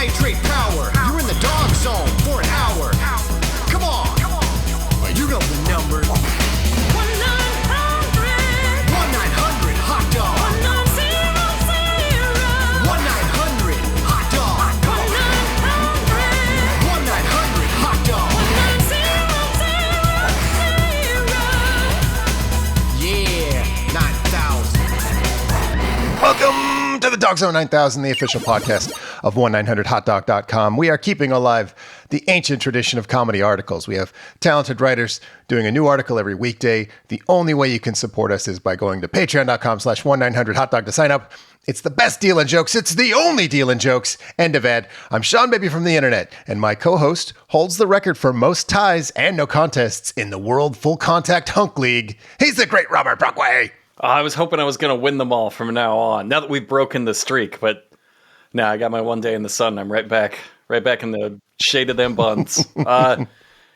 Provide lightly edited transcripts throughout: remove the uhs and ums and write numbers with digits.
Concentrate power. You're in the dog zone for an hour. Come on. You know the number. 1-900 hot dog. 1-900 hot dog. 1-900 hot dog. Yeah, 9,000. Welcome to the Dog Zone 9000, the official podcast of 1-900hotdog.com. We are keeping alive the ancient tradition of comedy articles. We have talented writers doing a new article every weekday. The only way you can support us is by going to patreon.com/1900hotdog to sign up. It's the best deal in jokes. It's the only deal in jokes. End of ad. I'm Sean Baby from the internet, and my co-host holds the record for most ties and no contests in the World Full Contact Hunk League. He's the great Robert Brockway. I was hoping I was going to win them all from now on, now that we've broken the streak, but now I got my one day in the sun. I'm right back in the shade of them buns.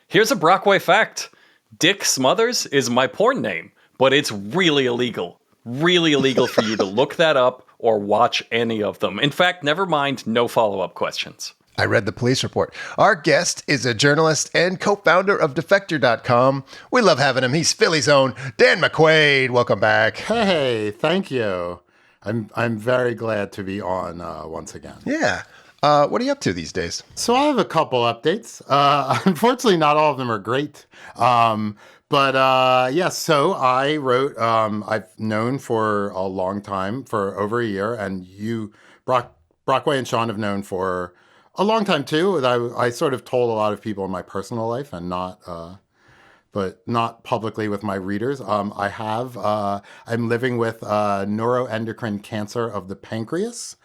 Here's a Brockway fact. Dick Smothers is my porn name, but it's really illegal. Really illegal for you to look that up or watch any of them. In fact, never mind, no follow-up questions. I read the police report. Our guest is a journalist and co-founder of Defector.com. We love having him. He's Philly's own Dan McQuade. Welcome back. Hey, thank you. I'm very glad to be on once again. Yeah. What are you up to these days? So I have a couple updates. Unfortunately, not all of them are great. So I wrote, I've known for a long time, for over a year, and you, Brockway and Sean have known for a long time too. I sort of told a lot of people in my personal life and but not publicly with my readers. I'm living with neuroendocrine cancer of the pancreas.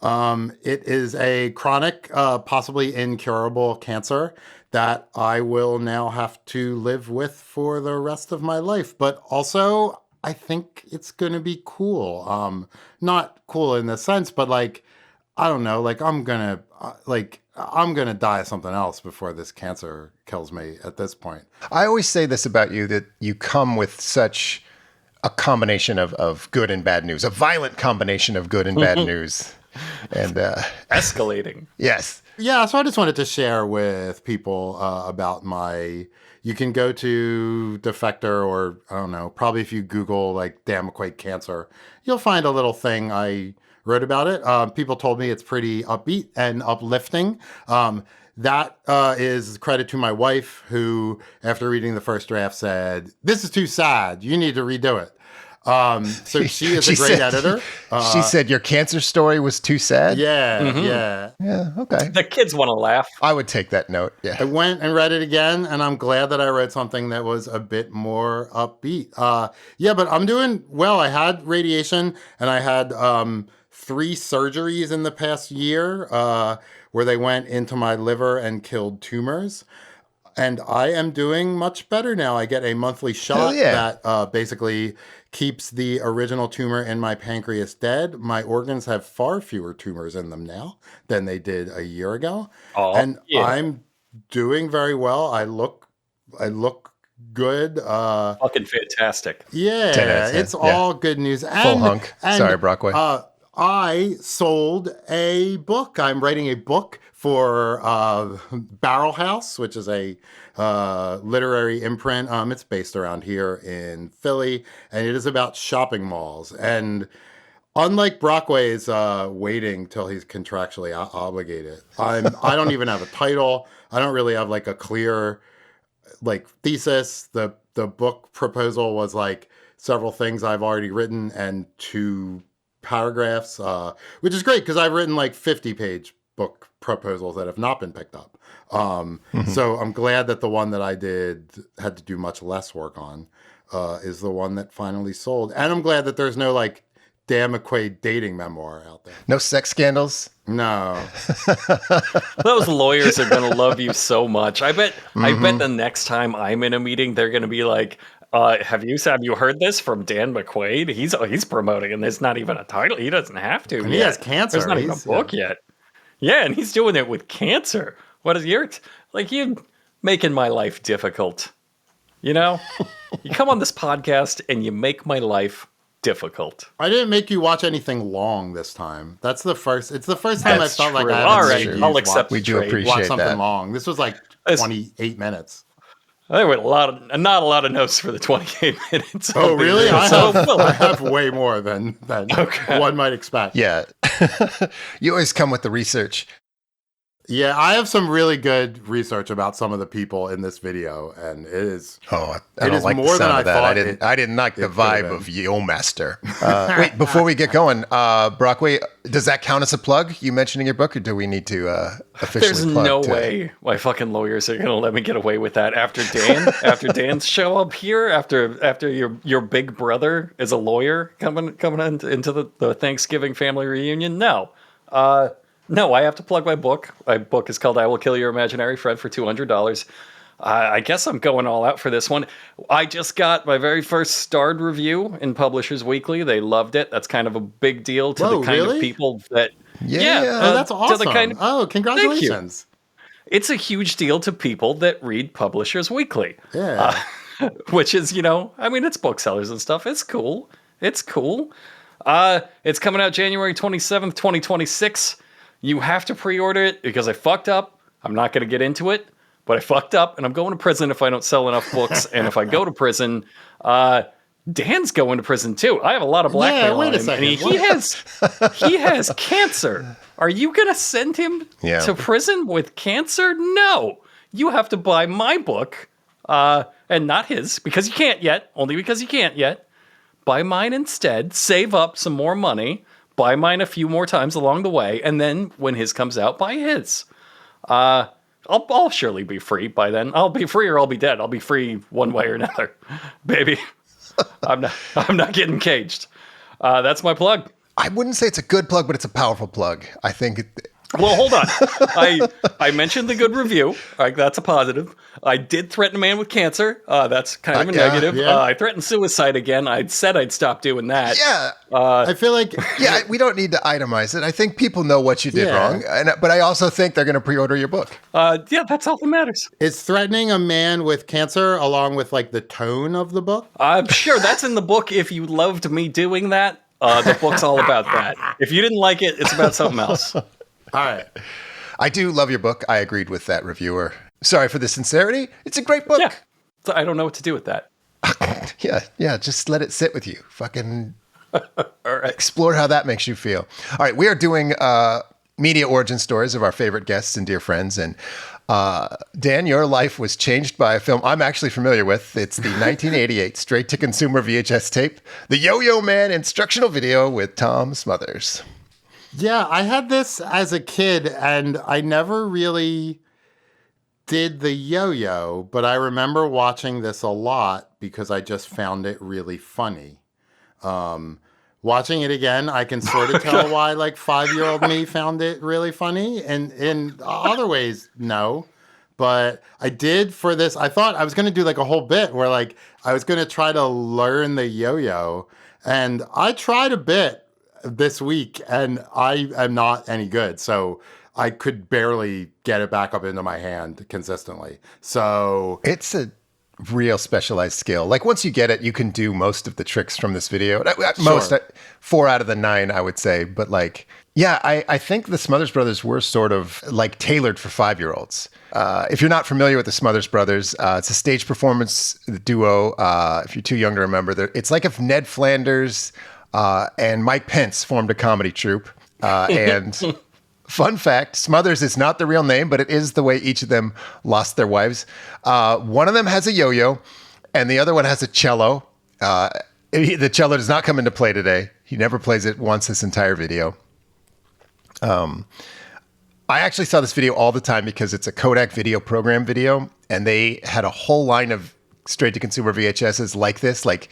It is a chronic, possibly incurable cancer that I will now have to live with for the rest of my life. But also, I think it's going to be cool. Not cool in the sense, but like, I don't know, like I'm going to die of something else before this cancer kills me at this point. I always say this about you, that you come with such a combination of good and bad news, a violent combination of good and bad news. And escalating. Yes. Yeah, so I just wanted to share with people about you can go to Defector, or I don't know, probably if you Google like Dan McQuade cancer, you'll find a little thing I wrote about it. People told me it's pretty upbeat and uplifting. That is credit to my wife, who, after reading the first draft, said, "This is too sad. You need to redo it." So she is a great editor. She said your cancer story was too sad? Yeah, Mm-hmm. yeah, okay. The kids want to laugh. I would take that note, yeah. I went and read it again, and I'm glad that I read something that was a bit more upbeat. But I'm doing well. I had radiation, and I had 3 surgeries in the past year where they went into my liver and killed tumors. And I am doing much better now. I get a monthly shot that basically keeps the original tumor in my pancreas dead. My organs have far fewer tumors in them now than they did a year ago. I'm doing very well. I look good. Fucking fantastic. Yeah, it's all good news. Full hunk. Sorry, Brockway. I sold a book. I'm writing a book for Barrel House, which is a literary imprint. It's based around here in Philly, and it is about shopping malls. And unlike Brockway's waiting till he's contractually obligated, I don't even have a title. I don't really have like a clear thesis. The book proposal was like several things I've already written and 2 paragraphs, which is great because I've written like 50-page book proposals that have not been picked up. So I'm glad that the one that I had to do much less work on is the one that finally sold. And I'm glad that there's no like Dan McQuade dating memoir out there. No sex scandals? No. Those lawyers are going to love you so much. I bet the next time I'm in a meeting, they're going to be like, have you heard this from Dan McQuade? He's promoting, and there's not even a title. He doesn't have to. And he has cancer. There's not even a book yet. Yeah, and he's doing it with cancer. What is you're making my life difficult? You know, you come on this podcast and you make my life difficult. I didn't make you watch anything long this time. It's the first time That's I felt like true. I haven't All right, made you I'll accept We do trade. appreciate watch something that. long. This was like It's- 28 minutes. There were not a lot of notes for the 28 minutes. Oh, really? I So, have way more than one might expect. Yeah. You always come with the research. Yeah, I have some really good research about some of the people in this video, and it is. Oh, I It don't is like the more than sound I of that. thought I didn't like the it could have vibe been. of Yo Master. Wait, before we get going, Brockway, does that count as a plug? You mentioning your book, or do we need to officially there's plug no to- way my fucking lawyers are gonna let me get away with that after Dan's show up here, after your big brother is a lawyer coming into the Thanksgiving family reunion. No, I have to plug my book. My book is called I Will Kill Your Imaginary Friend for $200. I guess I'm going all out for this one. I just got my very first starred review in Publishers Weekly. They loved it. That's kind of a big deal to Whoa, the kind really? of people that... Yeah. Oh, that's to awesome. the kind of, Oh, congratulations. it's a huge deal to people that read Publishers Weekly. Yeah. Which is, it's booksellers and stuff. It's cool. It's coming out January 27th, 2026. You have to pre-order it because I fucked up. I'm not going to get into it, but I fucked up, and I'm going to prison if I don't sell enough books. And if I go to prison, Dan's going to prison too. I have a lot of blackmail wait on a him. second. And he has cancer. Are you going to send him to prison with cancer? No. You have to buy my book, and not his, because you can't yet. Only because you can't yet. Buy mine instead. Save up some more money. Buy mine a few more times along the way, and then when his comes out, buy his. I'll surely be free by then. I'll be free or I'll be dead. I'll be free one way or another, baby. I'm not getting caged. That's my plug. I wouldn't say it's a good plug, but it's a powerful plug. I think Well, hold on. I mentioned the good review. Like, that's a positive. I did threaten a man with cancer. That's kind of a negative. yeah. I threatened suicide again. I said I'd stop doing that. Yeah. I feel like We don't need to itemize it. I think people know what you did wrong. But I also think they're going to pre-order your book. That's all that matters. is threatening a man with cancer along with like the tone of the book. I'm sure that's in the book. If you loved me doing that, the book's all about that. If you didn't like it, it's about something else. All right. I do love your book. I agreed with that reviewer. Sorry for the sincerity. It's a great book. Yeah. So I don't know what to do with that. Yeah. Just let it sit with you. Fucking All right. explore how that makes you feel. All right. We are doing media origin stories of our favorite guests and dear friends. And Dan, your life was changed by a film I'm actually familiar with. It's the 1988 straight-to-consumer VHS tape, the Yo-Yo Man instructional video with Tom Smothers. Yeah, I had this as a kid, and I never really did the yo-yo, but I remember watching this a lot because I just found it really funny. Watching it again, I can sort of tell why like 5-year-old me found it really funny, and in other ways, no. But I did for this. I thought I was going to do like a whole bit where like I was going to try to learn the yo-yo, and I tried a bit this week, and I am not any good. So I could barely get it back up into my hand consistently. So It's a real specialized skill. Like once you get it, you can do most of the tricks from this video. Most, 4 out of the 9, I would say. But like, yeah, I think the Smothers Brothers were sort of like tailored for 5-year-olds. If you're not familiar with the Smothers Brothers, it's a stage performance duo. If you're too young to remember, it's like if Ned Flanders and Mike Pence formed a comedy troupe. And fun fact, Smothers is not the real name, but it is the way each of them lost their wives. One of them has a yo-yo, and the other one has a cello. The cello does not come into play today. He never plays it once this entire video. I actually saw this video all the time because it's a Kodak video program video, and they had a whole line of straight-to-consumer VHSs like this, like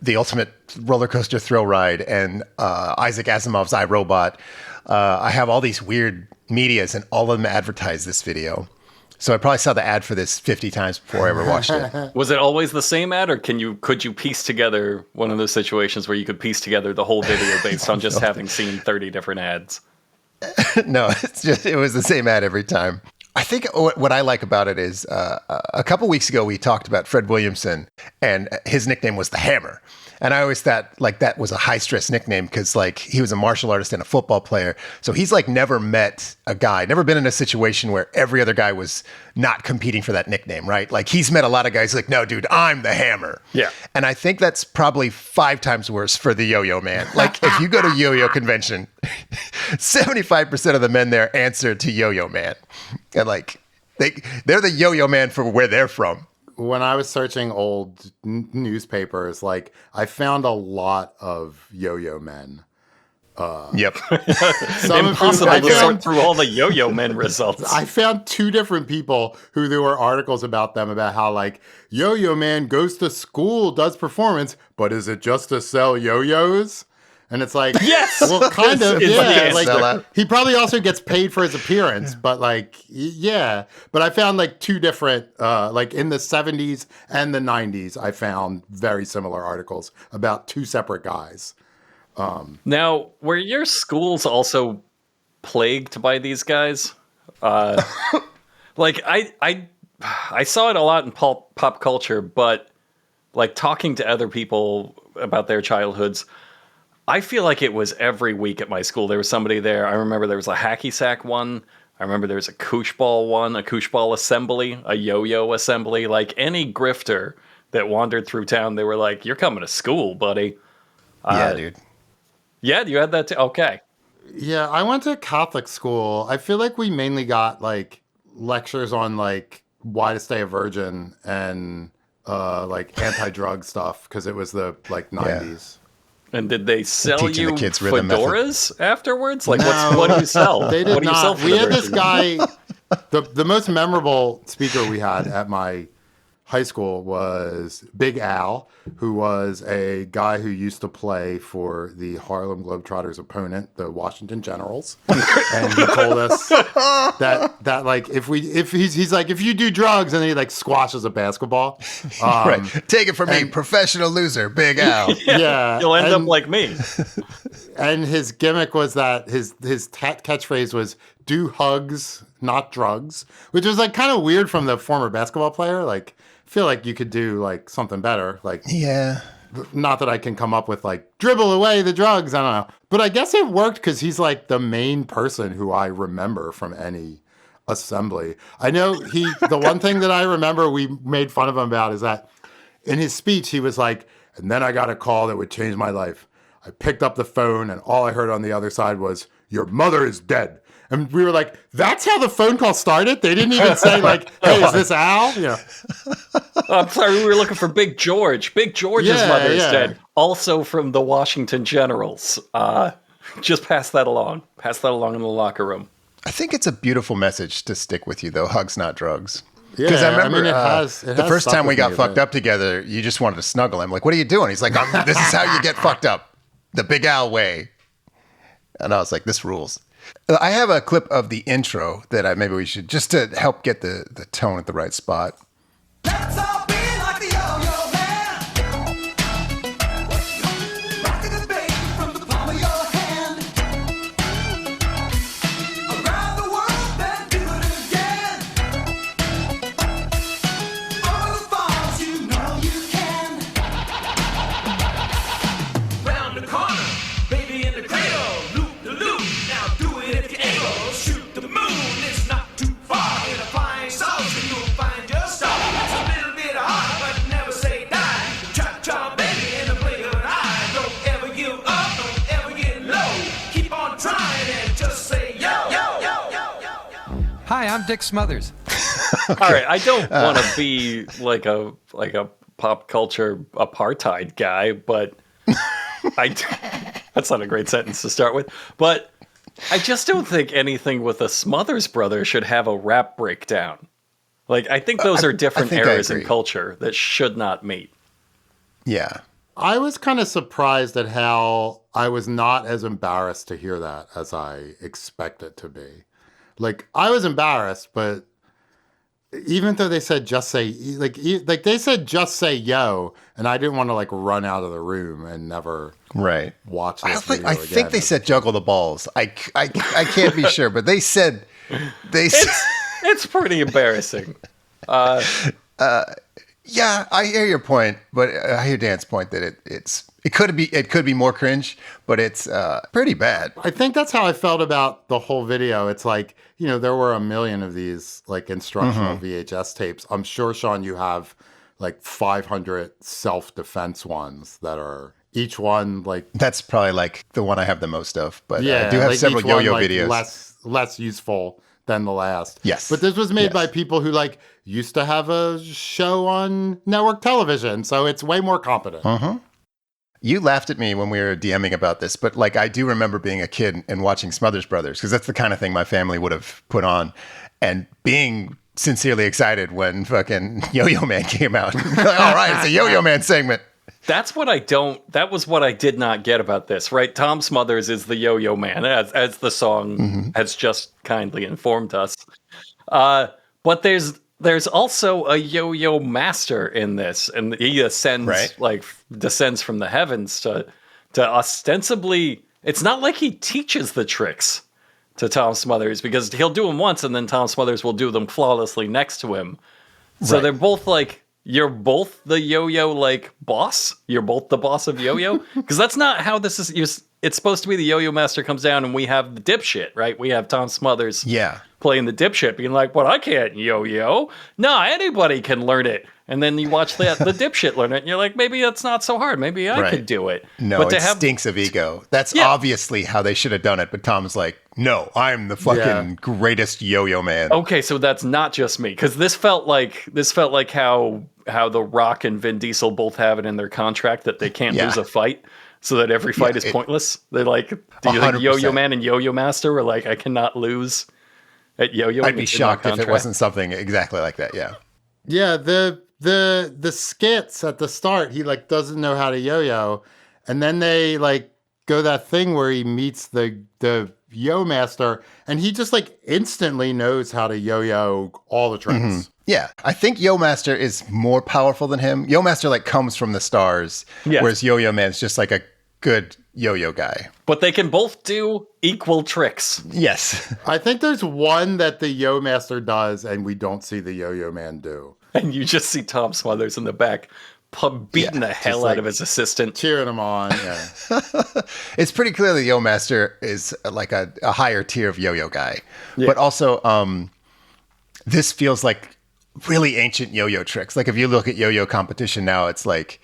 The Ultimate Roller Coaster Thrill Ride and Isaac Asimov's iRobot. I have all these weird medias, and all of them advertise this video. So I probably saw the ad for this 50 times before I ever watched it. Was it always the same ad, or could you piece together one of those situations where you could piece together the whole video based on just having seen 30 different ads? No, it was the same ad every time. I think what I like about it is a couple weeks ago we talked about Fred Williamson, and his nickname was the Hammer. And I always thought like that was a high stress nickname because like he was a martial artist and a football player. So he's like never met a guy, never been in a situation where every other guy was not competing for that nickname, right? Like he's met a lot of guys like, no, dude, I'm the Hammer. Yeah. And I think that's probably 5 times worse for the Yo-Yo Man. Like if you go to Yo-Yo convention, 75% of the men there answer to Yo-Yo Man. And like they're the Yo-Yo Man for where they're from. When I was searching old newspapers, like I found a lot of yo-yo men. Yep. Impossible to sort through all the yo-yo men results. I found 2 different people who there were articles about them about how like yo-yo man goes to school, does performance, but is it just to sell yo-yos? And it's like, yes, well, kind of, yeah. Like he probably also gets paid for his appearance, but like, yeah. But I found like 2 different, like in the 70s and the 90s, I found very similar articles about 2 separate guys. Now, were your schools also plagued by these guys? Like I saw it a lot in pop culture, but like talking to other people about their childhoods, I feel like it was every week at my school. There was somebody there. I remember there was a hacky sack one. I remember there was a koosh ball one, a koosh ball assembly, a yo-yo assembly. Like any grifter that wandered through town, they were like, "You're coming to school, buddy." Yeah, dude. Yeah, you had that too? Okay. Yeah, I went to Catholic school. I feel like we mainly got like lectures on like why to stay a virgin and like anti-drug stuff because it was the like 90s. And did they sell Teaching you the kids rhythm fedoras afterwards? Like, No. what do you sell? They did what do you sell not. for We the had this virgin? guy. The most memorable speaker we had at my high school was Big Al, who was a guy who used to play for the Harlem Globetrotters' opponent, the Washington Generals, and he told us that like if he's like if you do drugs, and then he like squashes a basketball. Right. Take it from me, professional loser, Big Al. Yeah, You'll end up like me. And his gimmick was that his catchphrase was "Do hugs, not drugs," which was like kind of weird from the former basketball player. Like, I feel like you could do like something better. Like, Yeah. not that I can come up with like dribble away the drugs. I don't know, but I guess it worked because he's like the main person who I remember from any assembly. I know the one thing that I remember we made fun of him about is that in his speech he was like, "And then I got a call that would change my life. I picked up the phone and all I heard on the other side was, 'Your mother is dead.'" And we were like, that's how the phone call started? They didn't even say like, "Hey, is this Al?" Yeah. I'm sorry, we were looking for Big George. Big George's mother is dead. Also from the Washington Generals. Just pass that along. Pass that along in the locker room. I think it's a beautiful message to stick with you, though. Hugs, not drugs. Yeah, Because I remember it has the first stuck time we with got me, fucked but- up together, you just wanted to snuggle him. Like, what are you doing? He's like, this is how you get fucked up. The Big Al way. And I was like, this rules. I have a clip of the intro that maybe we should, just to help get the tone at the right spot. Let's all be like the Yo-Yo Man. Rocking the baby from the palm of your hand. Around the world, then do it again. Over the falls, you know you can. Round the corner, baby in the cradle, loop the loop. Now do it if you're able. Shoot the moon, it's not too far. In a flying saucer, you'll find your star. It's a little bit hard, but never say die. Cha-cha, baby, in the blink of an eye. Don't ever give up, don't ever get low. Keep on trying and just say yo, yo, yo, yo, yo, yo. Hi, I'm Dick Smothers. All right, I don't want to be like a pop culture apartheid guy, but that's not a great sentence to start with. But I just don't think anything with a Smothers brother should have a rap breakdown. Like, I think those are different think I eras in agree. culture that should not meet. Yeah. I was kind of surprised at how I was not as embarrassed to hear that as I expected to be. Like, I was embarrassed, but even though they said just say, like they said just say yo, and I didn't want to like run out of the room and never Right. watch I this think, video I again. think they said juggle the balls. I can't be sure, but they said It's pretty embarrassing. Yeah, I hear your point, but I hear Dan's point that it could be more cringe, but it's pretty bad. I think that's how I felt about the whole video. It's like, there were a million of these like instructional VHS tapes. I'm sure, Sean, you have like 500 self-defense ones that are each one like... That's probably like the one I have the most of, but yeah, I do have like several each one, yo-yo like, videos. less useful than the last. Yes. But this was made Yes. by people who like used to have a show on network television, so it's way more competent. You laughed at me when we were DMing about this, but like I do remember being a kid and watching Smothers Brothers, because that's the kind of thing my family would have put on, and being sincerely excited when fucking Yo-Yo Man came out. Like, all right, it's a Yo-Yo Man segment. That was what I did not get about this, right? Tom Smothers is the Yo-Yo Man, as the song has just kindly informed us. But there's also a Yo-Yo Master in this, and he ascends, descends from the heavens to ostensibly... It's not like he teaches the tricks to Tom Smothers, because he'll do them once, and then Tom Smothers will do them flawlessly next to him. So they're both like... You're both the Yo-Yo, like, boss? You're both the boss of Yo-Yo? Because that's not how this is... It's supposed to be the Yo-Yo Master comes down and we have the dipshit, right? We have Tom Smothers playing the dipshit, being like, well, I can't Yo-Yo. No, anybody can learn it. And then you watch the dipshit learn it, and you're like, maybe it's not so hard. Maybe I could do it. No, but it stinks of ego. That's obviously how they should have done it, but Tom's like, no, I'm the fucking greatest Yo-Yo Man. Okay, so that's not just me, because this felt like how The Rock and Vin Diesel both have it in their contract that they can't lose a fight, so that every fight is pointless. They're like, do you think Yo-Yo Man and Yo-Yo Master were like, I cannot lose at Yo-Yo? I'd be shocked if it wasn't something exactly like that. Yeah. Yeah, the skits at the start, he like doesn't know how to yo-yo, and then they like go that thing where he meets the Yo Master, and he just like instantly knows how to yo-yo all the tricks. Yeah, I think Yo Master is more powerful than him. Yo Master like comes from the stars, whereas Yo-Yo Man's just like a good yo-yo guy. But they can both do equal tricks. Yes. I think there's one that the Yo Master does, and we don't see the Yo-Yo Man do. And you just see Tom Smothers in the back beating the hell out of his assistant. Cheering him on, It's pretty clear the Yo Master is like a higher tier of yo-yo guy. But also, this feels like really ancient yo-yo tricks. Like if you look at yo-yo competition now, it's like,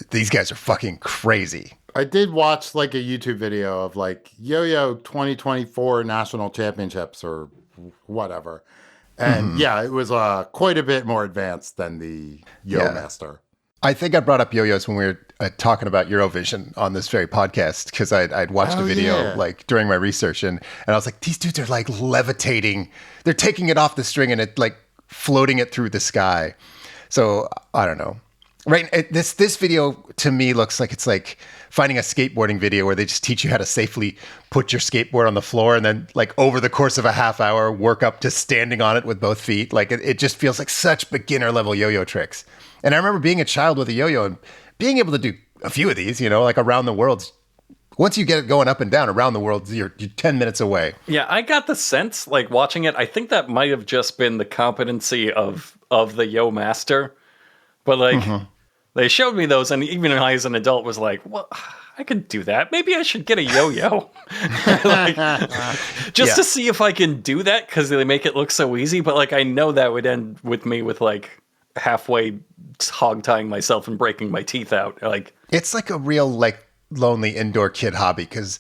these guys are fucking crazy. I did watch like a YouTube video of like Yo-Yo 2024 National Championships or whatever. And it was quite a bit more advanced than the Yo Master. I think I brought up yo-yos when we were talking about Eurovision on this very podcast, because I'd watched a video like during my research, and I was like, these dudes are like levitating. They're taking it off the string and it like floating it through the sky. So I don't know. Right. This video to me looks like it's like finding a skateboarding video where they just teach you how to safely put your skateboard on the floor and then like over the course of a half hour work up to standing on it with both feet. Like it just feels like such beginner level yo-yo tricks. And I remember being a child with a yo-yo and being able to do a few of these, like around the world. Once you get it going up and down around the world, you're 10 minutes away. Yeah, I got the sense, like watching it, I think that might have just been the competency of the Yo Master. But like... They showed me those, and even I, as an adult, was like, well, I could do that. Maybe I should get a yo-yo. To see if I can do that, because they make it look so easy. But, like, I know that would end with me with, like, halfway hog-tying myself and breaking my teeth out. Like, it's like a real, like, lonely indoor kid hobby, because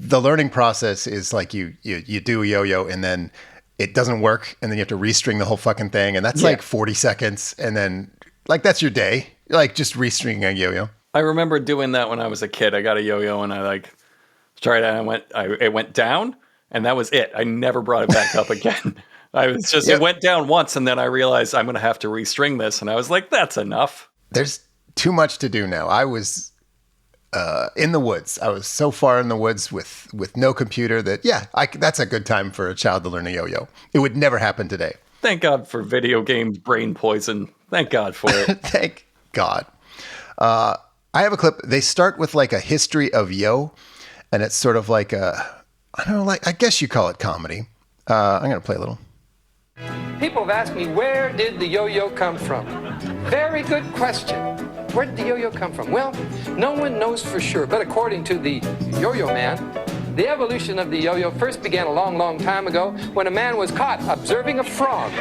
the learning process is, like, you do a yo-yo, and then it doesn't work, and then you have to restring the whole fucking thing, and that's, like, 40 seconds, and then, like, that's your day. Like just restringing a yo-yo. I remember doing that when I was a kid. I got a yo-yo and I like tried it. It went down, and that was it. I never brought it back up again. I was just it went down once, and then I realized I'm going to have to restring this, and I was like, that's enough. There's too much to do now. I was in the woods. I was so far in the woods with no computer that that's a good time for a child to learn a yo-yo. It would never happen today. Thank God for video game brain poison. Thank God for it. Thank God. I have a clip. They start with like a history of yo, and it's sort of like I don't know, like I guess you call it comedy. I'm gonna play a little. People have asked me, where did the yo-yo come from? Very good question. Where did the yo-yo come from? Well, no one knows for sure, but according to the Yo-Yo Man, the evolution of the yo-yo first began a long, long time ago when a man was caught observing a frog. A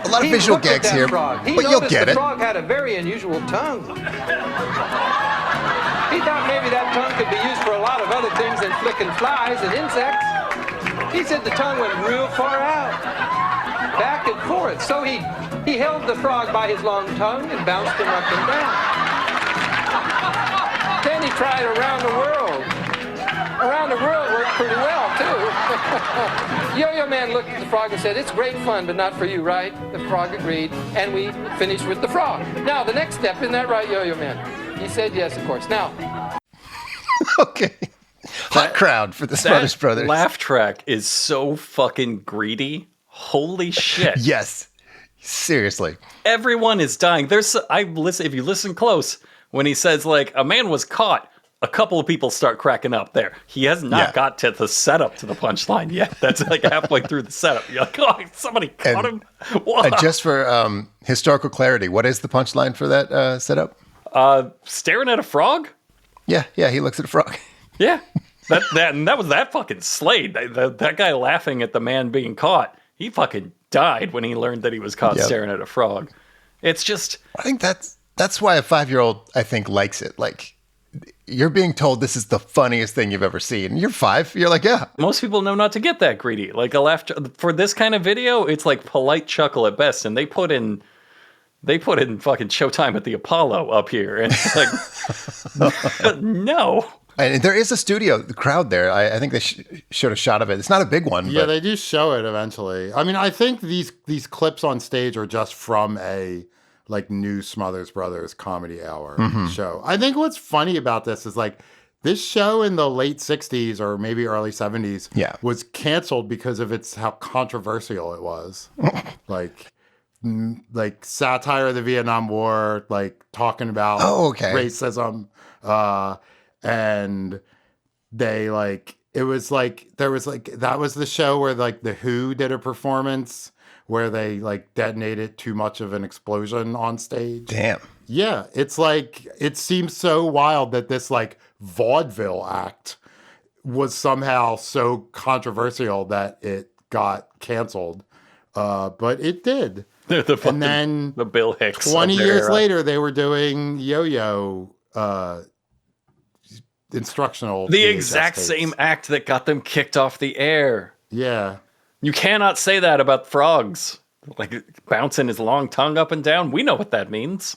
lot of visual looked at gags that here, frog. He but you'll noticed get the it. frog had a very unusual tongue. He thought maybe that tongue could be used for a lot of other things than flicking flies and insects. He said the tongue went real far out, back and forth. So he held the frog by his long tongue and bounced him up and down. Then he tried around the world. Around the world worked pretty well, too. Yo-Yo Man looked at the frog and said, it's great fun, but not for you, right? The frog agreed, and we finished with the frog. Now, the next step, isn't that right, Yo-Yo Man? He said yes, of course. Now. Okay. Hot crowd for the Smothers Brothers. Laugh track is so fucking greedy. Holy shit. Yes. Seriously. Everyone is dying. If you listen close, when he says, like, a man was caught, a couple of people start cracking up there. He has not got to the setup to the punchline yet. That's like halfway through the setup. You're like, oh, somebody caught him. And just for historical clarity, what is the punchline for that setup? Staring at a frog? Yeah, he looks at a frog. Yeah. That was that fucking Slade. That guy laughing at the man being caught. He fucking died when he learned that he was caught staring at a frog. It's just... I think that's why a 5-year-old, I think, likes it. Like, you're being told this is the funniest thing you've ever seen. You're 5. You're like, yeah. Most people know not to get that greedy. Like, a laugh for this kind of video, it's like polite chuckle at best. And they put in fucking Showtime at the Apollo up here. And it's like, no. And there is a studio, the crowd there. I think they showed a shot of it. It's not a big one. Yeah, but they do show it eventually. I mean, I think these clips on stage are just from a like new Smothers Brothers comedy hour show. I think what's funny about this is like this show in the late 60s or maybe early 70s was canceled because of how controversial it was. like satire of the Vietnam War, like talking about racism. And they that was the show where like the Who did a performance where they like detonated too much of an explosion on stage. Damn. Yeah. It's like, it seems so wild that this like vaudeville act was somehow so controversial that it got canceled. But it did. And then the Bill Hicks 20 years later, they were doing Yo-Yo, instructional. The exact same act that got them kicked off the air. Yeah. You cannot say that about frogs. Like bouncing his long tongue up and down. We know what that means.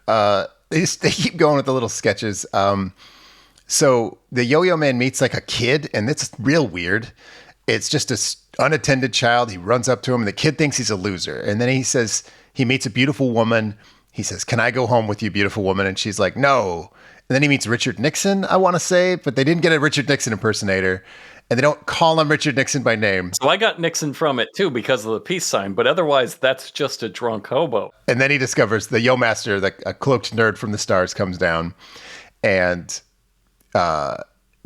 They keep going with the little sketches. So the Yo-Yo Man meets like a kid, and it's real weird. It's just a unattended child. He runs up to him, and the kid thinks he's a loser. And then he says, he meets a beautiful woman. He says, "Can I go home with you, beautiful woman?" And she's like, "No." And then he meets Richard Nixon, I want to say, but they didn't get a Richard Nixon impersonator. And they don't call him Richard Nixon by name. So I got Nixon from it, too, because of the peace sign. But otherwise, that's just a drunk hobo. And then he discovers the Yo Master, a cloaked nerd from the stars, comes down. And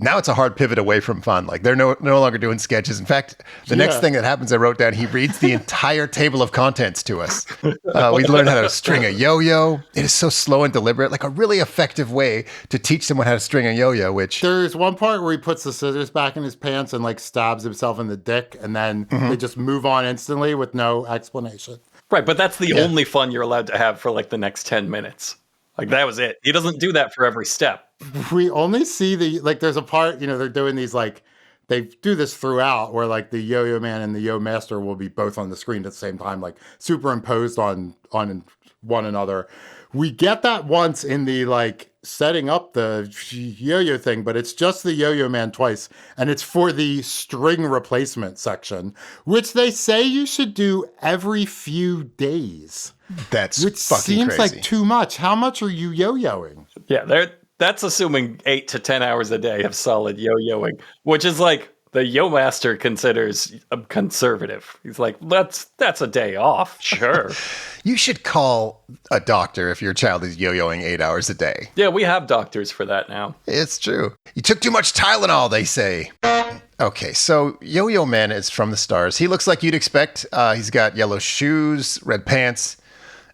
now it's a hard pivot away from fun. Like, they're no longer doing sketches. In fact, the next thing that happens, I wrote down, he reads the entire table of contents to us. We learned how to string a yo-yo. It is so slow and deliberate, like a really effective way to teach someone how to string a yo-yo, which... There's one part where he puts the scissors back in his pants and, like, stabs himself in the dick, and then they just move on instantly with no explanation. Right, but that's the only fun you're allowed to have for, like, the next 10 minutes. Like, that was it. He doesn't do that for every step. We only see there's a part, they're doing these, like, they do this throughout where, like, the Yo-Yo Man and the Yo Master will be both on the screen at the same time, like, superimposed on one another. We get that once in the, like, setting up the yo-yo thing, but it's just the Yo-Yo Man twice, and it's for the string replacement section, which they say you should do every few days. Which seems crazy. like too much. How much are you yo-yoing? Yeah, that's assuming 8 to 10 hours a day of solid yo-yoing, which is like the Yo Master considers conservative. He's like, that's a day off, sure. You should call a doctor if your child is yo-yoing 8 hours a day. Yeah, we have doctors for that now. It's true. You took too much Tylenol, they say. Okay, so Yo-Yo Man is from the stars. He looks like you'd expect. He's got yellow shoes, red pants,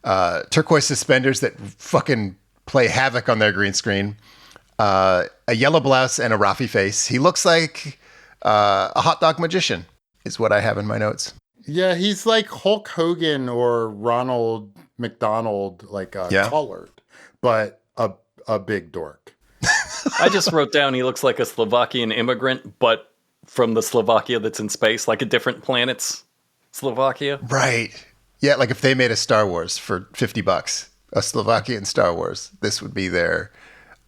turquoise suspenders that fucking play havoc on their green screen, a yellow blouse, and a Rafi face. He looks like a hot dog magician, is what I have in my notes. Yeah, he's like Hulk Hogan or Ronald McDonald, like colored, but a big dork. I just wrote down he looks like a Slovakian immigrant, but from the Slovakia that's in space, like a different planet's Slovakia. Right. Yeah, like if they made a Star Wars for $50, a Slovakian Star Wars, this would be their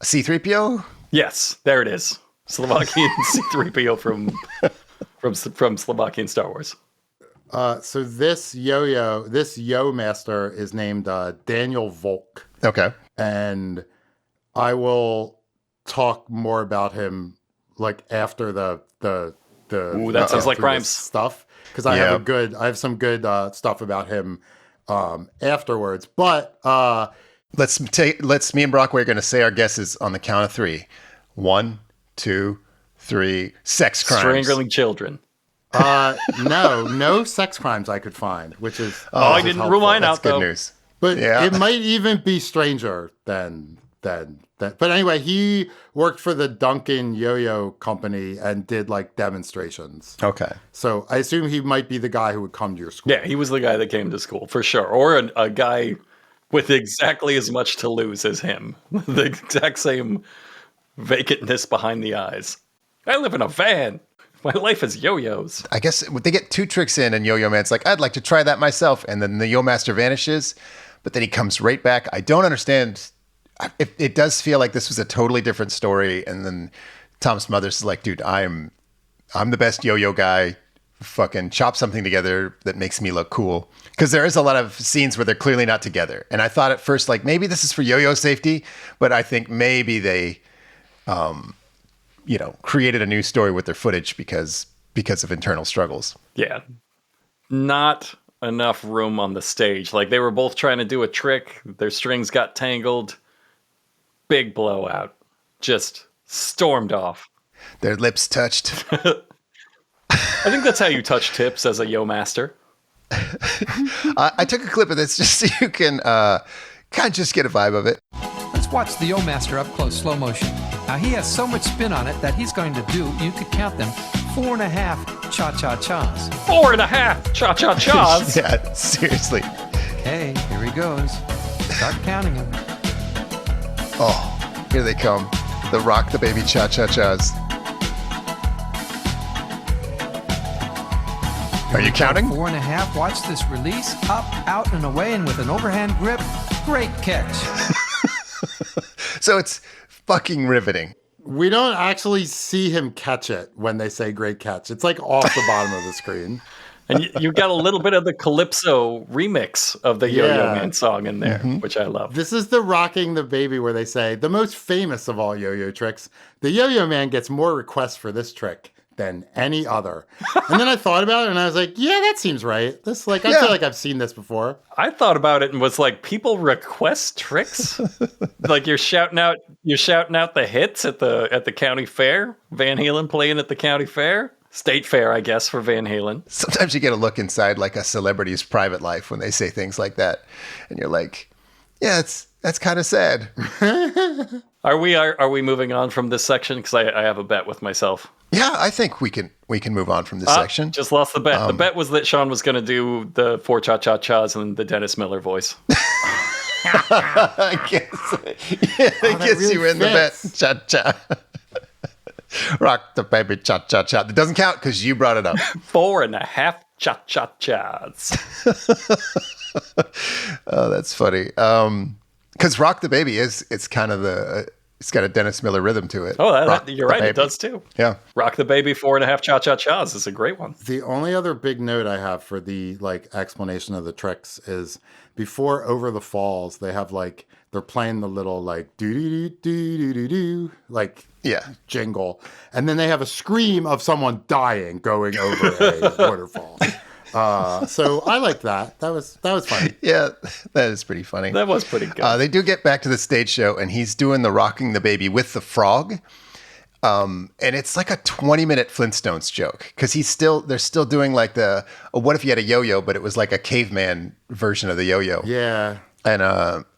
C-3PO? Yes, there it is. Slovakian C-3PO from Slovakian Star Wars. So this Yo Master is named Daniel Volk. Okay. And I will talk more about him like after the Ooh, that sounds like rhymes stuff, because I have some good stuff about him afterwards. But me and Brockway are going to say our guesses on the count of 3. 1, 2, 3. Sex crimes. Strangling children. No sex crimes I could find, which is I didn't rule mine out, Good though. news. But it might even be stranger than that. But anyway, he worked for the Duncan Yo-Yo company and did like demonstrations. Okay. So I assume he might be the guy who would come to your school. Yeah, he was the guy that came to school for sure, or a guy with exactly as much to lose as him, the exact same vacantness behind the eyes. I live in a van. My life is yo-yos. I guess they get 2 tricks in, and Yo-Yo Man's like, I'd like to try that myself. And then the Yo Master vanishes, but then he comes right back. I don't understand. It does feel like this was a totally different story. And then Tom Smothers is like, dude, I'm the best yo-yo guy. Fucking chop something together that makes me look cool. Because there is a lot of scenes where they're clearly not together. And I thought at first, like, maybe this is for yo-yo safety, but I think maybe they, created a new story with their footage because of internal struggles. Yeah. Not enough room on the stage. Like, they were both trying to do a trick. Their strings got tangled. Big blowout. Just stormed off. Their lips touched. I think that's how you touch tips as a Yo Master. I took a clip of this just so you can kind of just get a vibe of it. Let's watch the Yo Master up close, slow motion. Now he has so much spin on it that he's going to do, you could count them, 4.5 cha-cha-chas. 4.5 cha-cha-chas? Yeah, seriously. Okay, here he goes. Start counting them. Oh, here they come. The rock the baby cha-cha-chas. Are you counting? 4.5. Watch this release. Up, out, and away, and with an overhand grip. Great catch. So it's fucking riveting. We don't actually see him catch it when they say great catch. It's like off the bottom of the screen. And you got a little bit of the Calypso remix of the Yo-Yo Man song in there, which I love. This is the Rocking the Baby where they say, the most famous of all yo-yo tricks, the Yo-Yo Man gets more requests for this trick than any other. And then I thought about it and I was like, yeah, that seems right. I feel like I've seen this before. I thought about it and was like, people request tricks? Like you're shouting out the hits at the county fair, Van Halen playing at the county fair. State fair, I guess, for Van Halen. Sometimes you get a look inside like a celebrity's private life when they say things like that. And you're like, yeah, that's kind of sad. Are we moving on from this section? Because I have a bet with myself. Yeah, I think we can move on from this section. Just lost the bet. The bet was that Sean was going to do the 4 cha-cha-chas in the Dennis Miller voice. I guess really you win the bet. fits. Cha-cha. Rock the baby cha-cha-cha. That doesn't count because you brought it up. 4.5 cha-cha-chas. Oh, that's funny. Because Rock the Baby it's kind of it's got a Dennis Miller rhythm to it. Oh, Rock you're the right. It Baby. does too. Yeah. Rock the Baby 4.5 cha-cha-chas is a great one. The only other big note I have for the explanation of the tricks is before Over the Falls, they have they're playing the little do jingle, and then they have a scream of someone dying going over a waterfall. So I like that. That was funny. Yeah, that is pretty funny. That was pretty good. They do get back to the stage show, and he's doing the Rocking the Baby with the frog. And it's like a 20-minute Flintstones joke because they're still doing like what if you had a yo-yo, but it was like a caveman version of the yo-yo. Yeah. And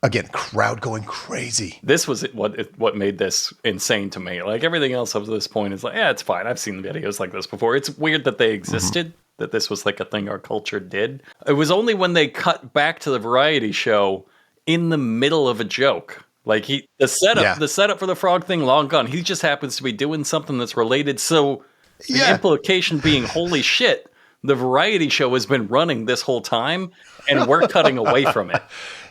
again, crowd going crazy. This was what made this insane to me. Like everything else up to this point is like, yeah, it's fine. I've seen videos like this before. It's weird that they existed, that this was like a thing our culture did. It was only when they cut back to the variety show in the middle of a joke. Like the setup for the frog thing, long gone. He just happens to be doing something that's related. So the implication being, holy shit, the variety show has been running this whole time, and we're cutting away from it.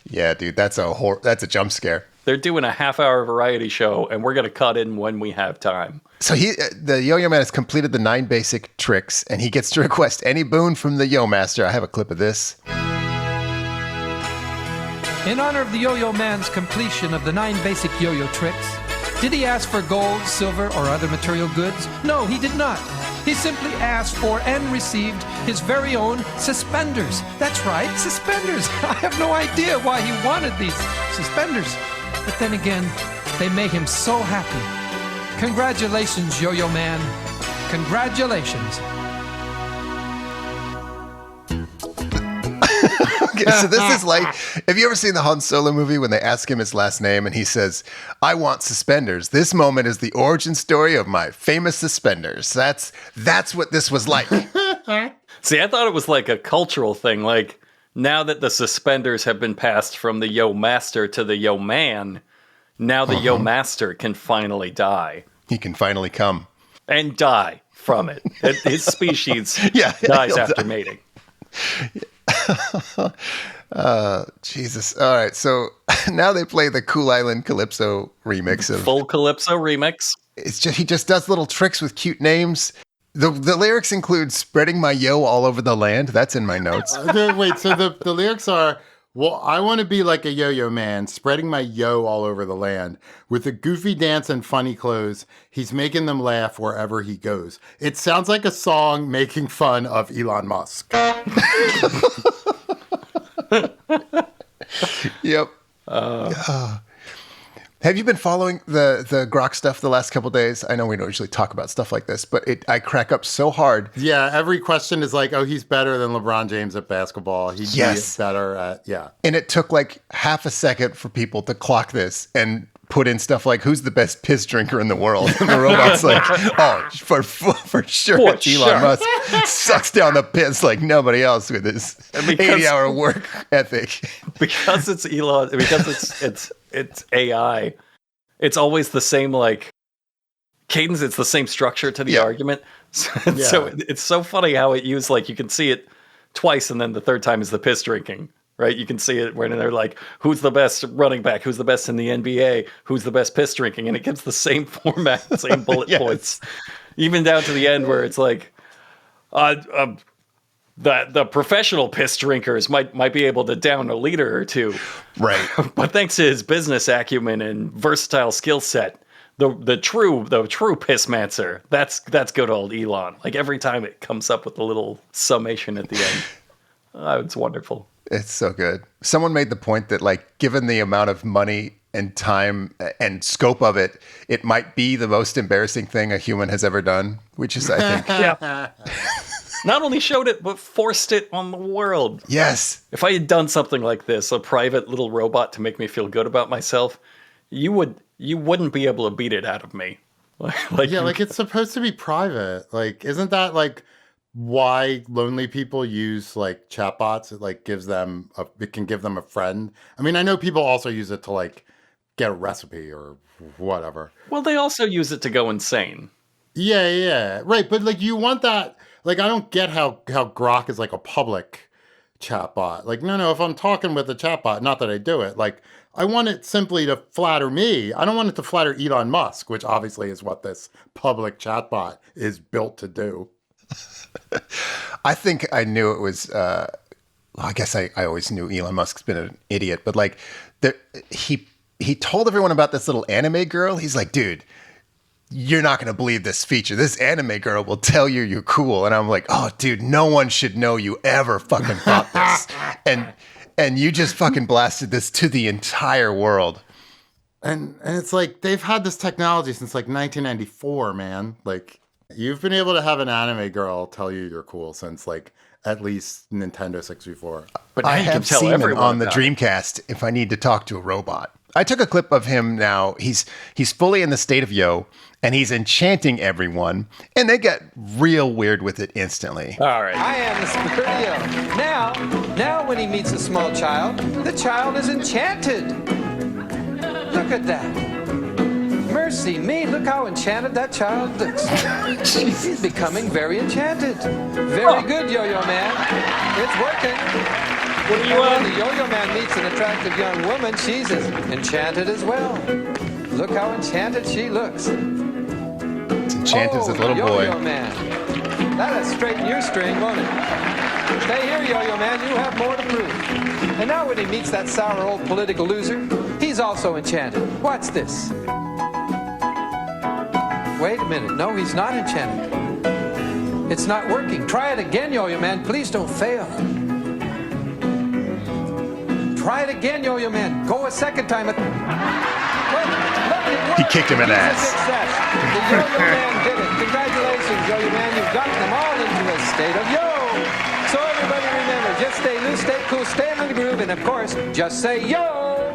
Yeah, dude, that's a jump scare. They're doing a half-hour variety show, and we're going to cut in when we have time. So the Yo-Yo Man has completed the 9 basic tricks, and he gets to request any boon from the Yo Master. I have a clip of this. In honor of the Yo-Yo Man's completion of the 9 basic yo-yo tricks, did he ask for gold, silver, or other material goods? No, he did not. He simply asked for and received his very own suspenders. That's right, suspenders. I have no idea why he wanted these suspenders. But then again, they made him so happy. Congratulations, Yo-Yo Man. Congratulations. Okay, so this is like, have you ever seen the Han Solo movie when they ask him his last name and he says, I want suspenders. This moment is the origin story of my famous suspenders. That's what this was like. See, I thought it was like a cultural thing. Like, now that the suspenders have been passed from the Yo Master to the Yo Man, now the Yo Master can finally die. He can finally come. And die from it. His species dies after mating. Jesus. All right. So now they play the Cool Island Calypso remix of full Calypso remix. It's just he just does little tricks with cute names. The lyrics include spreading my yo all over the land. That's in my notes. Wait, so the lyrics are, well, I want to be like a yo-yo man, spreading my yo all over the land. With a goofy dance and funny clothes, he's making them laugh wherever he goes. It sounds like a song making fun of Elon Musk. Yep. Have you been following the Grok stuff the last couple days? I know we don't usually talk about stuff like this, but I crack up so hard. Yeah, every question is like, oh, he's better than LeBron James at basketball. He'd be better at, And it took like half a second for people to clock this and put in stuff like, who's the best piss drinker in the world? And the robot's like, oh, for sure, it's Elon Musk. Sucks down the piss like nobody else with his 80-hour work ethic. Because it's Elon, because it's AI, it's always the same, like, cadence, it's the same structure to the argument. So it's so funny how it used, like, you can see it twice, and then the third time is the piss drinking. Right, you can see it when they're like, "Who's the best running back? Who's the best in the NBA? Who's the best piss drinking?" And it gives the same format, the same bullet points, even down to the end where it's like, the professional piss drinkers might be able to down a liter or two, right? But thanks to his business acumen and versatile skill set, the true pissmancer, that's good old Elon. Like every time it comes up with a little summation at the end, it's wonderful. It's so good. Someone made the point that, like, given the amount of money and time and scope of it, it might be the most embarrassing thing a human has ever done, which is, I think... Not only showed it, but forced it on the world. Yes. If I had done something like this, a private little robot to make me feel good about myself, you wouldn't be able to beat it out of me. Like it's supposed to be private. Like, isn't that, like... why lonely people use like chatbots? It like it can give them a friend. I mean, I know people also use it to like get a recipe or whatever. Well, they also use it to go insane. Yeah, right. But like, you want that? Like, I don't get how Grok is like a public chatbot. Like, no. If I'm talking with a chatbot, not that I do it. Like, I want it simply to flatter me. I don't want it to flatter Elon Musk, which obviously is what this public chatbot is built to do. I think I knew it was, I guess I always knew Elon Musk's been an idiot, but like he told everyone about this little anime girl. He's like, dude, you're not going to believe this feature. This anime girl will tell you you're cool. And I'm like, oh, dude, no one should know you ever fucking thought this. And you just fucking blasted this to the entire world. And it's like they've had this technology since like 1994, man. Like you've been able to have an anime girl tell you you're cool since like at least Nintendo 64. But now I you can have tell seen him everyone on the about it. Dreamcast if I need to talk to a robot. I took a clip of him now. He's fully in the state of yo, and he's enchanting everyone, and they get real weird with it instantly. All right. I am the spirit of Yo. Now when he meets a small child, the child is enchanted. Look at that. Mercy me, look how enchanted that child looks. He's becoming very enchanted. Very good, Yo-Yo Man. It's working. What are you And when the Yo-Yo Man meets an attractive young woman, she's as enchanted as well. Look how enchanted she looks. It's enchanted as a little Yo-Yo boy. Man. That'll straighten your string, won't it? Stay here, Yo-Yo Man. You have more to prove. And now when he meets that sour old political loser, he's also enchanted. What's this? Wait a minute. No, he's not enchanted. It's not working. Try it again, Yo-Yo Man. Please don't fail. Try it again, Yo-Yo Man. Go a second time. Look, He kicked him in the He's a ass. success. The Yo-Yo Man did it. Congratulations, Yo-Yo Man. You've gotten them all into a state of yo. So everybody remember, just stay loose, stay cool, stay in the groove, and of course, just say yo.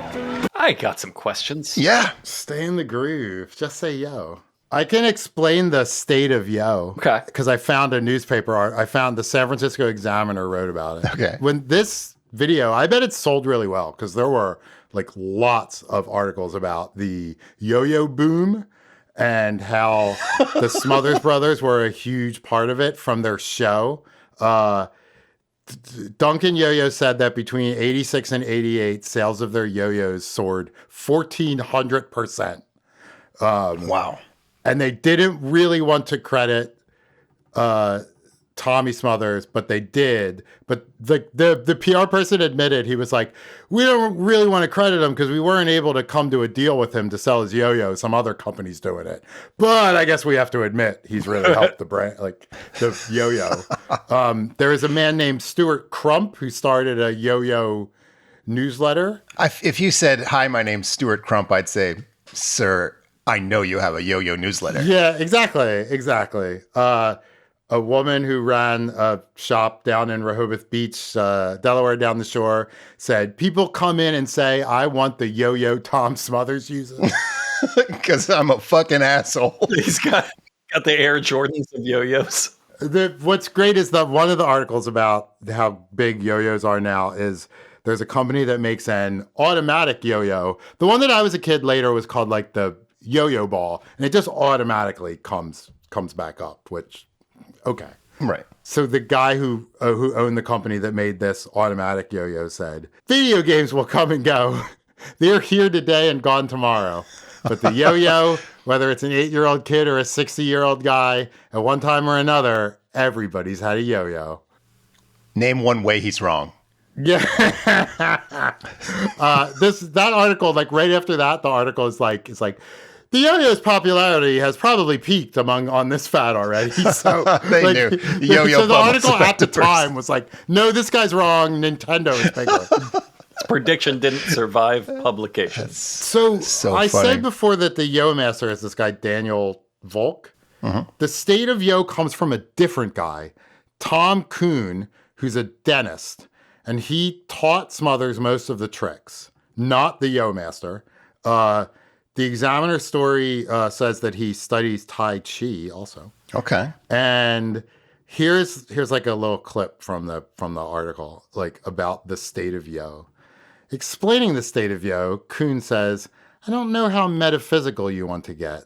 I got some questions. Yeah. Stay in the groove. Just say yo. I can explain the state of yo. Okay. Because I found a newspaper art. I found the San Francisco Examiner wrote about it. Okay. When this video, I bet it sold really well because there were like lots of articles about the yo-yo boom and how the Smothers brothers were a huge part of it from their show. Duncan Yo-Yo said that between 86 and 88, sales of their yo-yos soared 1,400%. Wow. And they didn't really want to credit Tommy Smothers, but they did. But the PR person admitted, he was like, we don't really want to credit him because we weren't able to come to a deal with him to sell his yo-yo. Some other company's doing it. But I guess we have to admit he's really helped the brand, like the yo-yo. There is a man named Stuart Crump who started a yo-yo newsletter. If you said, hi, my name's Stuart Crump, I'd say, sir, I know you have a yo-yo newsletter. Yeah, exactly. A woman who ran a shop down in Rehoboth Beach, Delaware, down the shore, said, people come in and say, I want the yo-yo Tom Smothers uses. Because I'm a fucking asshole. He's got the Air Jordans of yo-yos. What's great is that one of the articles about how big yo-yos are now is there's a company that makes an automatic yo-yo. The one that I was a kid later was called like the yo-yo ball, and it just automatically comes back up, which... Okay. Right. So the guy who owned the company that made this automatic yo-yo said, video games will come and go. They're here today and gone tomorrow. But the yo-yo, whether it's an 8-year-old kid or a 60-year-old guy, at one time or another, everybody's had a yo-yo. Name one way he's wrong. Yeah. That article, like right after that, the article is like, the yo-yo's popularity has probably peaked on this fad already. So They knew. The yo-yo so the bubble article at the swept first. time was like, no, this guy's wrong. Nintendo is bigger. His prediction didn't survive publication. So I funny. said before that the Yo Master is this guy, Daniel Volk. The state of Yo comes from a different guy, Tom Kuhn, who's a dentist. And he taught Smothers most of the tricks, not the Yo Master. The Examiner story says that he studies Tai Chi also. Okay. And here's like a little clip from the article, like about the state of Yo. Explaining the state of Yo, Kuhn says, I don't know how metaphysical you want to get,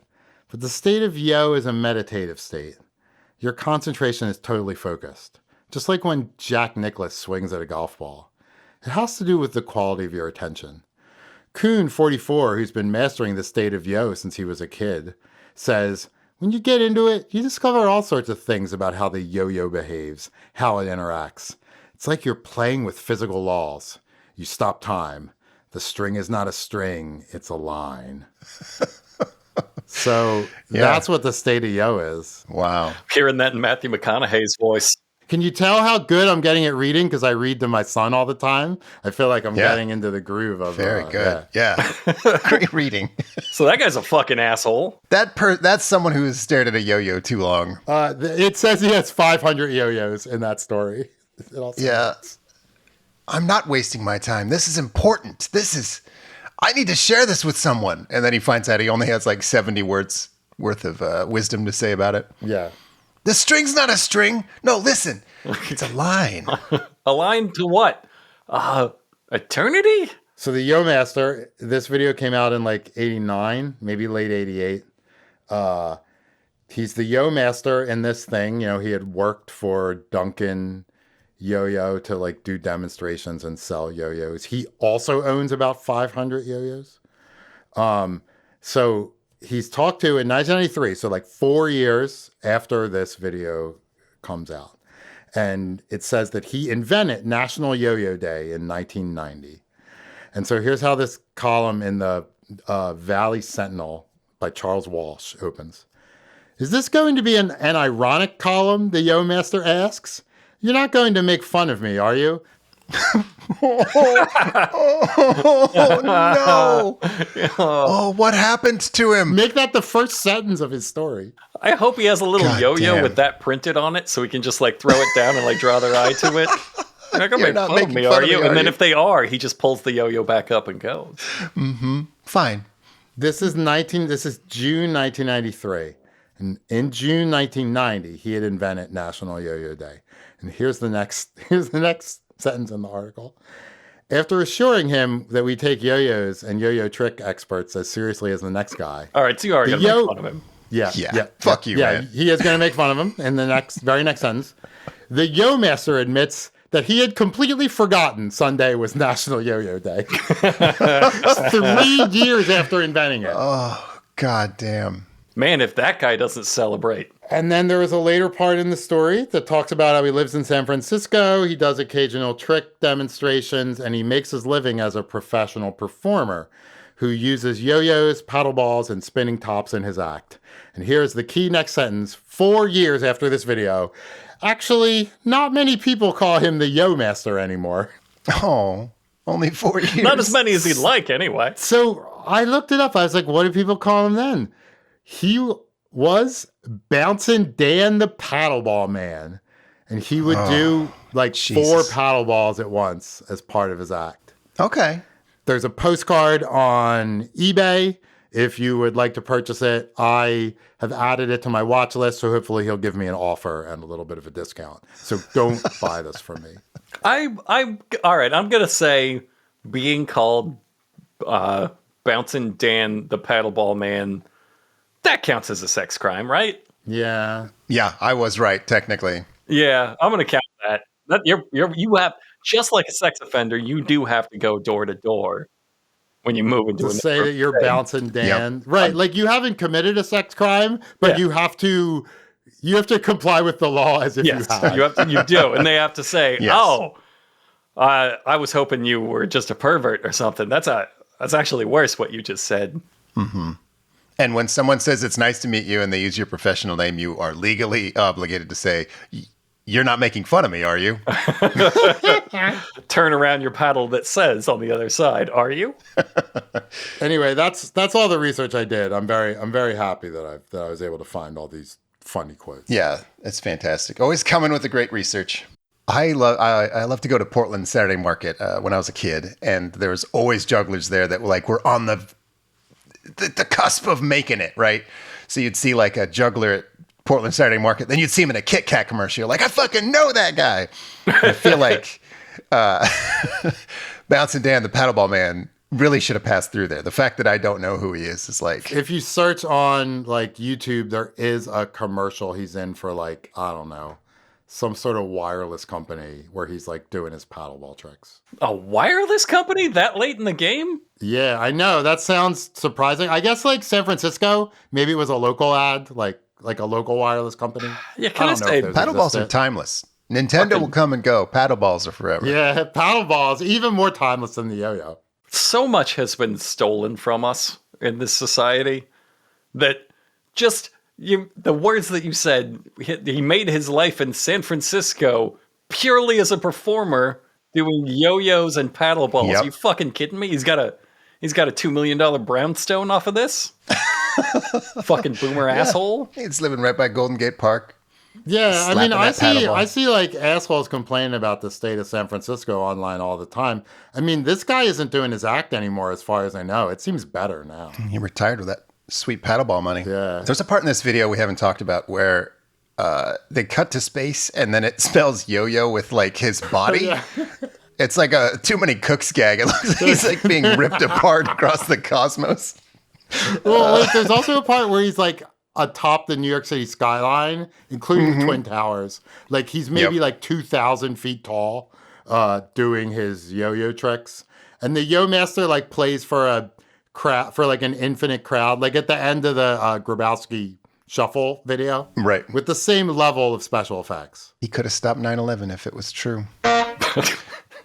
but the state of Yo is a meditative state. Your concentration is totally focused, just like when Jack Nicklaus swings at a golf ball. It has to do with the quality of your attention. Kuhn, 44, who's been mastering the state of Yo since he was a kid, says, when you get into it, you discover all sorts of things about how the yo-yo behaves, how it interacts. It's like you're playing with physical laws. You stop time. The string is not a string, it's a line. So that's what the state of Yo is. Wow. Hearing that in Matthew McConaughey's voice. Can you tell how good I'm getting at reading? Because I read to my son all the time. I feel like I'm getting into the groove of Very good. Yeah. Great reading. So that guy's a fucking asshole. That's someone who has stared at a yo-yo too long. It says he has 500 yo-yos in that story. Yeah. I'm not wasting my time. This is important. I need to share this with someone. And then he finds out he only has like 70 words worth of wisdom to say about it. Yeah. The string's not a string. No, listen. It's a line. A line to what? Eternity? So the Yo Master, this video came out in like 89, maybe late 88. He's the Yo Master in this thing. You know, he had worked for Duncan Yo-Yo to like do demonstrations and sell yo-yos. He also owns about 500 yo-yos. So he's talked to in 1993, so like 4 years after this video comes out. And it says that he invented National Yo-Yo Day in 1990. And so here's how this column in the Valley Sentinel by Charles Walsh opens. Is this going to be an ironic column, the Yo Master asks? You're not going to make fun of me, are you? Oh, no. Oh, what happened to him? Make that the first sentence of his story. I hope he has a little God yo-yo damn. with that printed on it so we can just like throw it down and like draw their eye to it. You're not gonna make fun of me, are you? And then if they are, he just pulls the yo-yo back up and goes. Mm-hmm. Fine. This is June 1993. And in June 1990, he had invented National Yo-Yo Day. And here's the next sentence in the article. After assuring him that we take yo-yos and yo-yo trick experts as seriously as the next guy. All right, so you are going to make fun of him. Yeah. Fuck you, man. He is going to make fun of him in the very next sentence. The Yo Master admits that he had completely forgotten Sunday was National Yo-Yo Day. 3 years after inventing it. Oh, god damn. Man, if that guy doesn't celebrate. And then there is a later part in the story that talks about how he lives in San Francisco. He does occasional trick demonstrations, and he makes his living as a professional performer who uses yo-yos, paddle balls, and spinning tops in his act. And here's the key next sentence. 4 years after this video, actually, not many people call him the Yo Master anymore. Oh, only 4 years. Not as many as he'd like, anyway. So I looked it up. I was like, what do people call him then? He was Bouncing Dan the Paddleball Man. And he would do like Jesus. 4 paddle balls at once as part of his act. Okay. There's a postcard on eBay. If you would like to purchase it, I have added it to my watch list. So hopefully he'll give me an offer and a little bit of a discount. So don't buy this from me. I'm all right. I'm going to say being called Bouncing Dan the Paddleball Man, that counts as a sex crime, right? Yeah. Yeah, I was right, technically. Yeah, I'm going to count that. You have, just like a sex offender, you do have to go door to door when you move into To say that you're Bouncing Dan. Yep. Right. Like you haven't committed a sex crime, but you have to comply with the law as if you have. You do. And they have to say, Yes. I was hoping you were just a pervert or something. That's actually worse what you just said. Mm-hmm. And when someone says it's nice to meet you and they use your professional name, you are legally obligated to say, you're not making fun of me, are you? Turn around your paddle that says on the other side, are you? Anyway, that's all the research I did. I'm very happy that I was able to find all these funny quotes. Yeah, it's fantastic. Always coming with the great research. I love to go to Portland Saturday Market when I was a kid, and there was always jugglers there that were on the cusp of making it, right? So you'd see like a juggler at Portland Saturday Market, then you'd see him in a Kit Kat commercial. You're like, I fucking know that guy. I feel like Bouncing Dan the Paddleball Man really should have passed through there. The fact that I don't know who he is like... If you search on like YouTube, there is a commercial he's in for like, I don't know, some sort of wireless company where he's like doing his paddleball tricks. A wireless company that late in the game? Yeah, I know. That sounds surprising. I guess like San Francisco, maybe it was a local ad, like a local wireless company. Yeah, can I say paddleballs are timeless. Nintendo will come and go. Paddleballs are forever. Yeah, paddleballs, even more timeless than the yo-yo. So much has been stolen from us in this society that just the words that you said, he made his life in San Francisco purely as a performer doing yo-yos and paddle balls. Yep. You fucking kidding me? He's got a $2 million brownstone off of this? Fucking boomer asshole. He's living right by Golden Gate Park. Yeah, I Slapping mean, that paddle ball. I see like assholes complaining about the state of San Francisco online all the time. I mean, this guy isn't doing his act anymore, as far as I know. It seems better now. He retired with that sweet paddleball money. Yeah. There's a part in this video we haven't talked about where they cut to space and then it spells yo-yo with like his body. Yeah. It's like a Too Many Cooks gag. It looks like he's like being ripped apart across the cosmos. Well, like, there's also a part where he's like atop the New York City skyline, including the Twin Towers. Like he's maybe like 2,000 feet tall, doing his yo-yo tricks. And the yo master like plays for a crowd, for like an infinite crowd, like at the end of the Grabowski Shuffle video. Right. With the same level of special effects. He could have stopped 9/11 if it was true.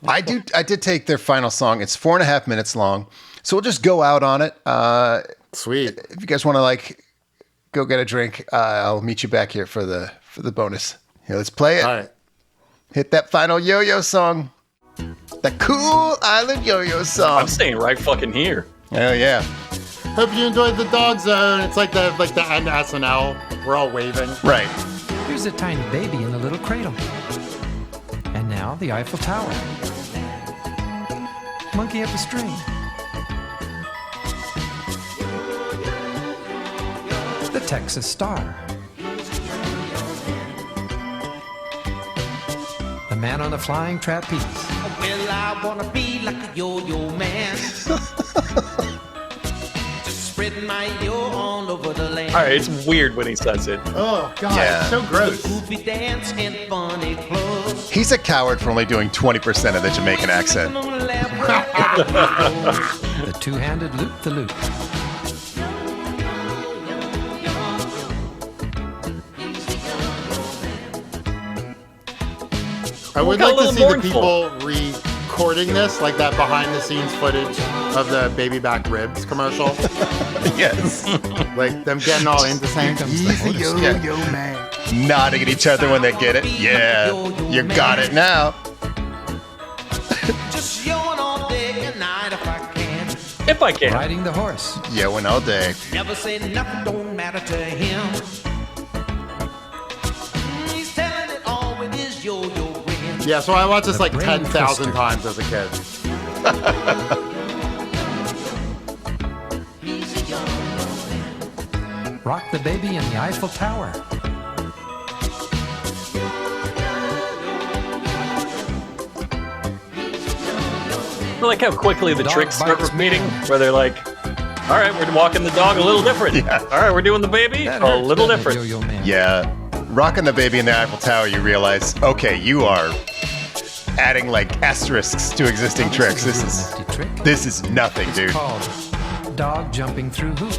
I did take their final song. It's 4.5 minutes long. So we'll just go out on it. Sweet. If you guys want to like go get a drink, I'll meet you back here for the bonus. Here, let's play it. All right. Hit that final yo-yo song. That cool island yo-yo song. I'm staying right fucking here. Hell yeah. Hope you enjoyed the Dogg Zone. It's like the end of SNL. We're all waving. Right. Here's a tiny baby in a little cradle. And now the Eiffel Tower. Monkey up a string. The Texas Star. The man on the flying trapeze. Well, I wanna be like a yo-yo man. Just spreading my yo all over the land. All right, it's weird when he says it. Oh, God. Yeah. It's so gross. Goofy dance and funny clothes. He's a coward for only doing 20% of the Jamaican accent. The two-handed loop-the-loop. I would got like a to see little the mournful. people recording this, like that behind-the-scenes footage of the Baby Back Ribs commercial. Yes. Like them getting all into saying, comes the "Easy bonus. yo-yo man." Nodding at each other when they get it. Yeah. You got it now. Just yawing all day and night if I can. If I can. Riding the horse. Yoing all day. Never say nothing don't matter to him. He's telling it all with his yo-yo grin. Yeah, so I watched this The like brain 10,000 twister. times as a kid. Rock the baby in the Eiffel Tower. I like how quickly the Dog tricks start bites repeating, where they're like, all right, we're walking the dog a little different. Yeah. All right, we're doing the baby That a hurts, little doesn't it, different. Yo-Yo Man? Yeah. Rocking the baby in the Eiffel Tower, you realize, okay, you are adding like asterisks to existing tricks. This is nothing, It's dude. called Dog Jumping Through Hoop.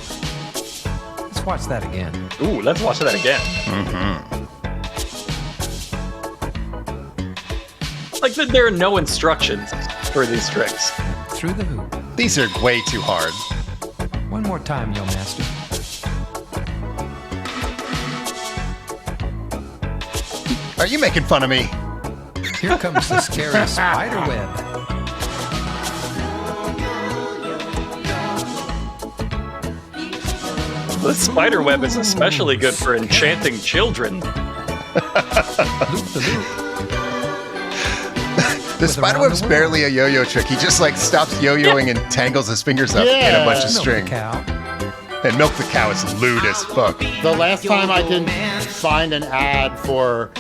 Let's watch that again. Ooh, let's watch that again. Like, there are no instructions for these tricks. Through the hoop. These are way too hard. One more time, Yo Master. Are you making fun of me? Here comes the scary spider web. The spider web is especially good for enchanting children. Loop the loop. The spiderweb's around the world. barely a yo-yo trick. He just like stops yo-yoing and tangles his fingers up in a Yeah. bunch of Milk the string. cow. And Milk the Cow is lewd as fuck. The last time I can find an ad for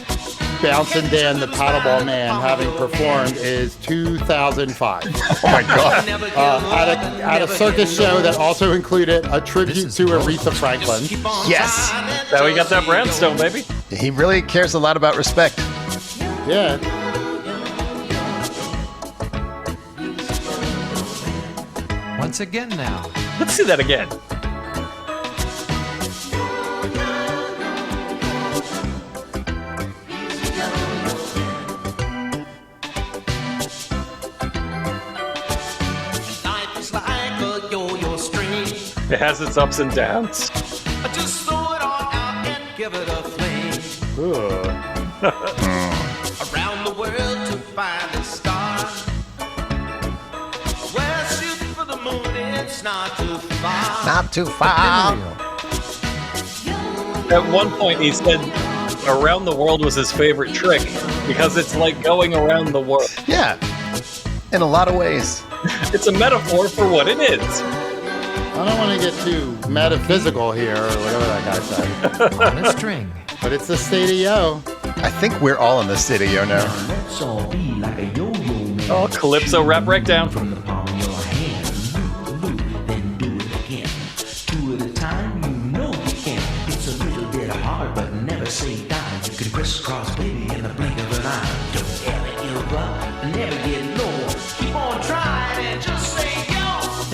Bouncin' Dan the Paddleball Man having performed is 2005. Oh my god. At a circus show that also included a tribute is to the Aretha Franklin. Yes. Now we got that brownstone, baby. He really cares a lot about respect. Yeah. Once again now. Let's see that again. Life is like a yo-yo string. It has its ups and downs. Just throw it all out give it a fling. Around the world to find a star. Well, shoot for the moon, it's not too far. Not too far. At one point, he said around the world was his favorite trick because it's like going around the world. Yeah, in a lot of ways. It's a metaphor for what it is. I don't want to get too metaphysical here, or whatever that guy said. On a string. But it's the state of yo. I think we're all in the city, yo, now. Let's all be like a yo-yo man. Oh, Calypso rap breakdown. From the palm of your hand, loop, then do it again. Two at a time, you know you can. It's a little bit hard, but never say die. You can crisscross, baby, in the blink of an eye. Don't ever give up, never get low. Keep on trying and just say yo.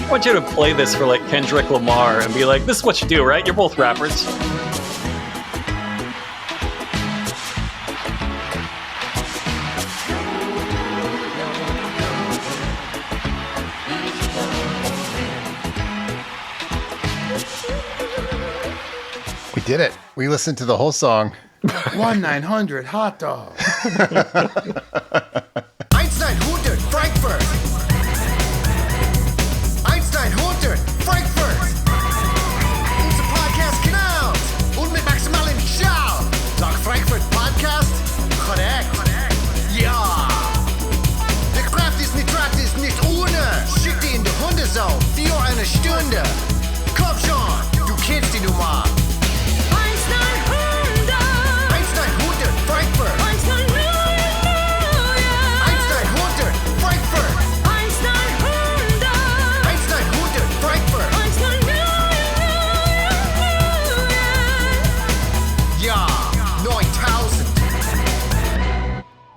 I want you to play this for like Kendrick Lamar and be like, this is what you do, right? You're both rappers. We did it. We listened to the whole song. 1-900 hot dog. Einstein, Frankfurt. Einstein, Frankfurt. Unser Podcast genau. Und mit maximalen Ciao. Dogg Frankfurt Podcast? Korrekt. Ja. Der Kraft ist nicht gratis, nicht ohne. Schick die in die Hundesau. 4 eine Stunde.